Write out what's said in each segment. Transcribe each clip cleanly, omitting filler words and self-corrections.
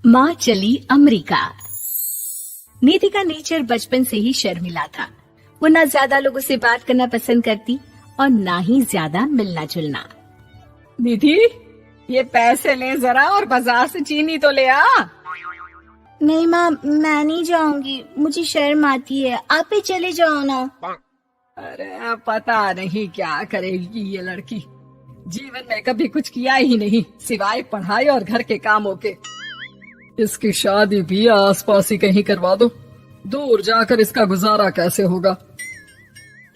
माँ चली अमेरिका। निधि का नेचर बचपन से ही शर्मिला था। वो ना ज्यादा लोगों से बात करना पसंद करती और ना ही ज्यादा मिलना जुलना। निधि, ये पैसे ले जरा और बाजार से चीनी तो ले आ। नहीं माँ, मैं नहीं जाऊंगी, मुझे शर्म आती है, आप ही चले जाओ ना। अरे पता नहीं क्या करेगी ये लड़की, जीवन में कभी कुछ किया ही नहीं सिवाय पढ़ाई और घर के कामों के। इसकी शादी भी आसपास ही कहीं करवा दो, दूर जाकर इसका गुजारा कैसे होगा।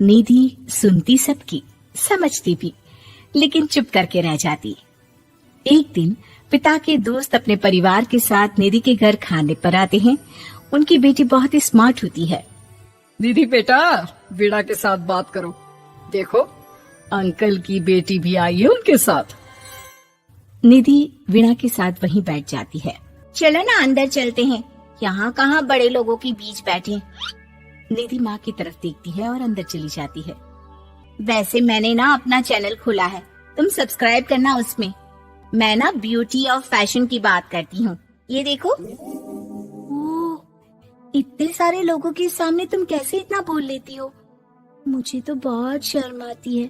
निधि सुनती सबकी, समझती भी, लेकिन चुप करके रह जाती। एक दिन पिता के दोस्त अपने परिवार के साथ निधि के घर खाने पर आते हैं। उनकी बेटी बहुत ही स्मार्ट होती है। निधि बेटा, वीणा के साथ बात करो, देखो अंकल की बेटी भी आई है उनके साथ। निधि वीणा के साथ वहीं बैठ जाती है। चलो ना अंदर चलते हैं, यहाँ कहाँ बड़े लोगों के बीच बैठे। निधि माँ की तरफ देखती है और अंदर चली जाती है। वैसे मैंने ना अपना चैनल खोला है, तुम सब्सक्राइब करना उसमें। मैं ना ब्यूटी और फैशन की बात करती हूँ, ये देखो। ओह, इतने सारे लोगों के सामने तुम कैसे इतना बोल लेती हो? मुझे तो बहुत शर्म आती है।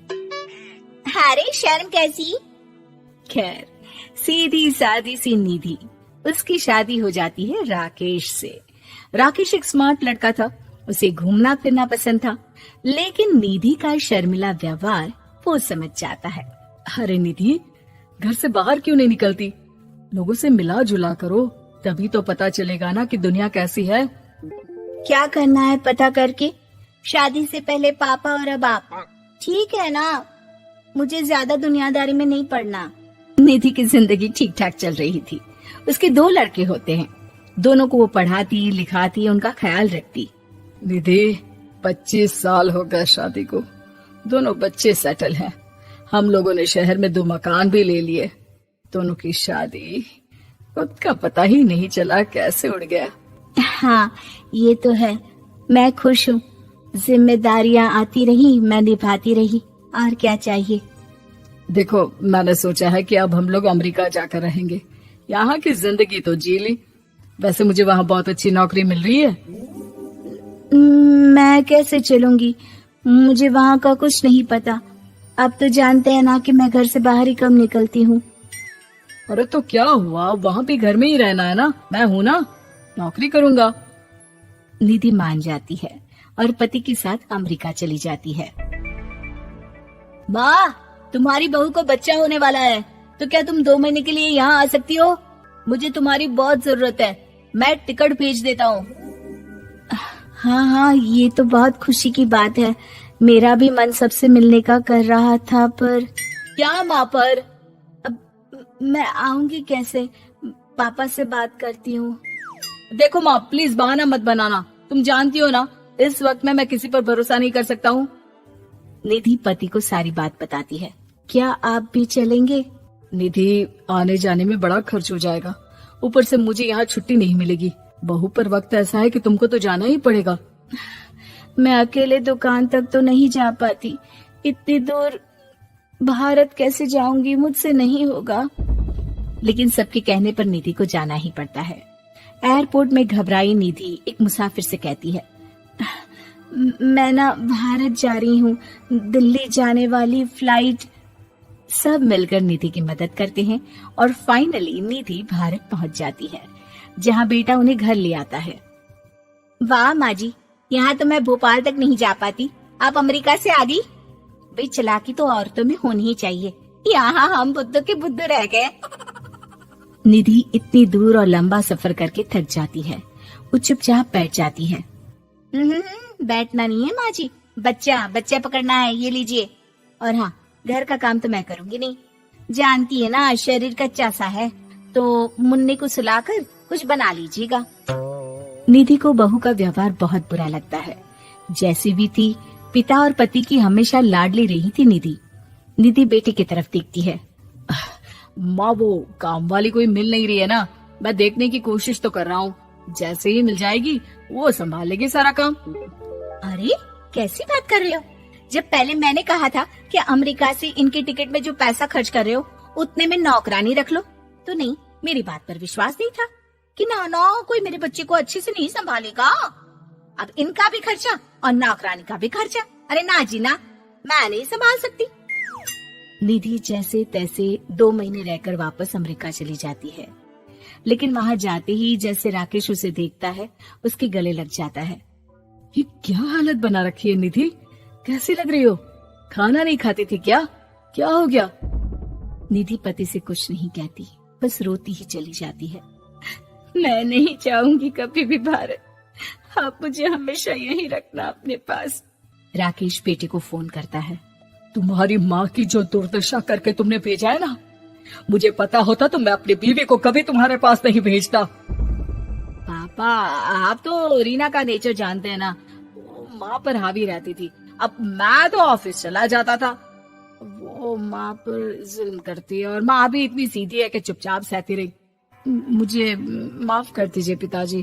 अरे शर्म कैसी। खैर, सीधी सादी सी निधि, उसकी शादी हो जाती है राकेश से। राकेश एक स्मार्ट लड़का था, उसे घूमना फिरना पसंद था, लेकिन निधि का शर्मिला व्यवहार वो समझ जाता है। अरे निधि, घर से बाहर क्यों नहीं निकलती? लोगों से मिला जुला करो, तभी तो पता चलेगा ना कि दुनिया कैसी है। क्या करना है पता करके? शादी से पहले पापा और अब आप, ठीक है ना? मुझे ज्यादा दुनियादारी में नहीं पड़ना। निधि की जिंदगी ठीक ठाक चल रही थी। उसके 2 लड़के होते हैं, दोनों को वो पढ़ाती लिखाती, उनका ख्याल रखती। निधि, 25 साल हो गए शादी को, दोनों बच्चे सेटल हैं। हम लोगों ने शहर में 2 मकान भी ले लिए। दोनों की शादी खुद का पता ही नहीं चला कैसे उड़ गया। हाँ, ये तो है। मैं खुश हूँ, जिम्मेदारियाँ आती रही, मैं निभाती रही, और क्या चाहिए। देखो, मैंने सोचा है कि अब हम लोग अमेरिका जाकर रहेंगे। यहाँ की जिंदगी तो जी ली, वैसे मुझे वहाँ बहुत अच्छी नौकरी मिल रही है। मैं कैसे चलूंगी, मुझे वहाँ का कुछ नहीं पता। आप तो जानते हैं ना कि मैं घर से बाहर ही कम निकलती हूँ। अरे तो क्या हुआ, वहाँ भी घर में ही रहना है ना, मैं हूँ ना, नौकरी करूँगा। निधि मान जाती है और पति के साथ अमेरिका चली जाती है। माँ, तुम्हारी बहू को बच्चा होने वाला है, तो क्या तुम 2 महीने के लिए यहाँ आ सकती हो? मुझे तुम्हारी बहुत जरूरत है, मैं टिकट भेज देता हूँ। हाँ हाँ, ये तो बहुत खुशी की बात है। मेरा भी मन सबसे मिलने का कर रहा था, पर क्या माँ पर? अब मैं आऊंगी कैसे? पापा से बात करती हूँ। देखो माँ, प्लीज बहाना मत बनाना, तुम जानती हो ना इस वक्त में मैं किसी पर भरोसा नहीं कर सकता हूँ। निधि पति को सारी बात बताती है। क्या आप भी चलेंगे? निधि, आने जाने में बड़ा खर्च हो जाएगा, ऊपर से मुझे यहाँ छुट्टी नहीं मिलेगी। बहू पर वक्त ऐसा है कि तुमको तो जाना ही पड़ेगा। मैं अकेले दुकान तक तो नहीं जा पाती, इतनी दूर भारत कैसे जाऊंगी, मुझसे नहीं होगा। लेकिन सबके कहने पर निधि को जाना ही पड़ता है। एयरपोर्ट में घबराई निधि एक मुसाफिर से कहती है, मैं ना भारत जा रही हूँ, दिल्ली जाने वाली फ्लाइट। सब मिलकर निधि की मदद करते हैं और फाइनली निधि भारत पहुंच जाती है, जहाँ बेटा उन्हें घर ले आता है। वाह माँ जी, यहाँ तो मैं भोपाल तक नहीं जा पाती, आप अमेरिका से आ गई। भाई चालाकी तो औरतों में होनी ही चाहिए, यहाँ हम बुद्धू के बुद्धू रह गए। निधि इतनी दूर और लंबा सफर करके थक जाती है, वो चुपचाप बैठ जाती है। बैठना नहीं है माँ जी, बच्चा पकड़ना है, ये लीजिए। और हाँ, घर का काम तो मैं करूँगी नहीं, जानती है ना शरीर कच्चा सा है, तो मुन्ने को सुलाकर कुछ बना लीजिएगा। निधि को बहू का व्यवहार बहुत बुरा लगता है। जैसी भी थी, पिता और पति की हमेशा लाडली रही थी निधि। निधि बेटे की तरफ देखती है। माँ, वो काम वाली कोई मिल नहीं रही है ना, मैं देखने की कोशिश तो कर रहा हूँ, जैसे ही मिल जाएगी वो संभाल लेगी सारा काम। अरे कैसी बात कर रहे हो? जब पहले मैंने कहा था कि अमेरिका से इनके टिकट में जो पैसा खर्च कर रहे हो उतने में नौकरानी रख लो, तो नहीं, मेरी बात पर विश्वास नहीं था। कि ना ना कोई मेरे बच्चे को अच्छे से नहीं संभालेगा। अब इनका भी खर्चा और नौकरानी का भी खर्चा। अरे ना जी ना, मैं नहीं संभाल सकती। निधि जैसे तैसे 2 महीने रहकर वापस अमेरिका चली जाती है, लेकिन वहां जाते ही जैसे राकेश उसे देखता है उसके गले लग जाता है। ये क्या हालत बना रखी है निधि, कैसी लग रही हो? खाना नहीं खाती थी क्या? क्या हो गया? निधि पति से कुछ नहीं कहती, बस रोती ही चली जाती है। मैं नहीं चाहूंगी कभी भी भारत, आप मुझे हमेशा यहीं रखना अपने पास। राकेश बेटे को फोन करता है। तुम्हारी माँ की जो दुर्दशा करके तुमने भेजा है ना, मुझे पता होता तो मैं अपनी बीवी को कभी तुम्हारे पास नहीं भेजता। पापा, आप तो रीना का नेचर जानते हैं ना, वो माँ पर हावी रहती थी। अब मैं तो ऑफिस चला जाता था, वो माँ पर जुल्म करती है और माँ भी इतनी सीधी है कि चुपचाप सहती रही। मुझे माफ कर दीजिए पिताजी।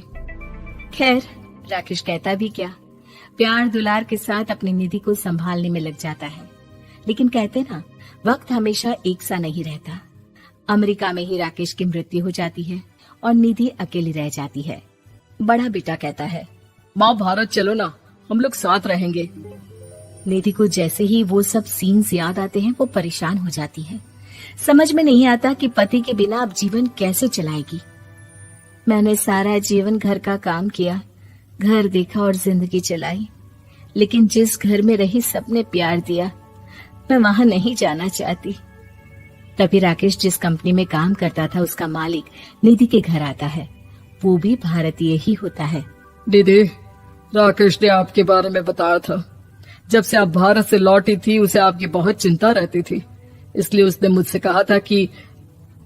खैर, राकेश कहता भी क्या, प्यार दुलार के साथ अपनी निधि को संभालने में लग जाता है। लेकिन कहते ना, वक्त हमेशा एक सा नहीं रहता। अमेरिका में ही राकेश की मृत्यु हो जाती है और निधि अकेली रह जाती है। बड़ा बेटा कहता है, माँ भारत चलो ना, हम लोग साथ रहेंगे। निधि को जैसे ही वो सब सीन्स याद आते हैं वो परेशान हो जाती है। समझ में नहीं आता कि पति के बिना अब जीवन कैसे चलाएगी। मैंने सारा जीवन घर का काम किया, घर देखा और जिंदगी चलाई, लेकिन जिस घर में रही सबने प्यार दिया, मैं वहां नहीं जाना चाहती। तभी राकेश जिस कंपनी में काम करता था उसका मालिक निधि के घर आता है। वो भी भारतीय ही होता है। दीदी, राकेश ने आपके बारे में बताया था। जब से आप भारत से लौटी थी उसे आपकी बहुत चिंता रहती थी, इसलिए उसने मुझसे कहा था कि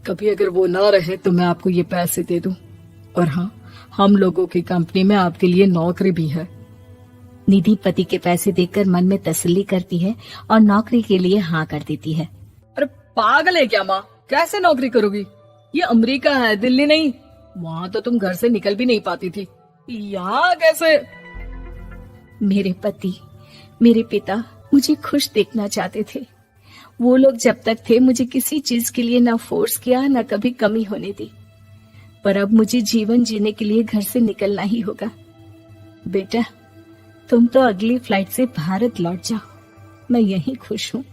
कभी अगर वो ना रहे तो मैं आपको ये पैसे दे दूं। और हाँ, हम लोगों की कंपनी में आपके लिए नौकरी भी है। निधि पति के पैसे देखकर मन में तसल्ली करती है और नौकरी के लिए हाँ कर देती है। अरे पागल है क्या माँ, कैसे नौकरी करोगी? ये अमेरिका है, दिल्ली नहीं। वहाँ तो तुम घर से निकल भी नहीं पाती थी, यहाँ कैसे? मेरे पति, मेरे पिता मुझे खुश देखना चाहते थे। वो लोग जब तक थे मुझे किसी चीज के लिए ना फोर्स किया, ना कभी कमी होने दी। पर अब मुझे जीवन जीने के लिए घर से निकलना ही होगा। बेटा, तुम तो अगली फ्लाइट से भारत लौट जाओ, मैं यहीं खुश हूँ।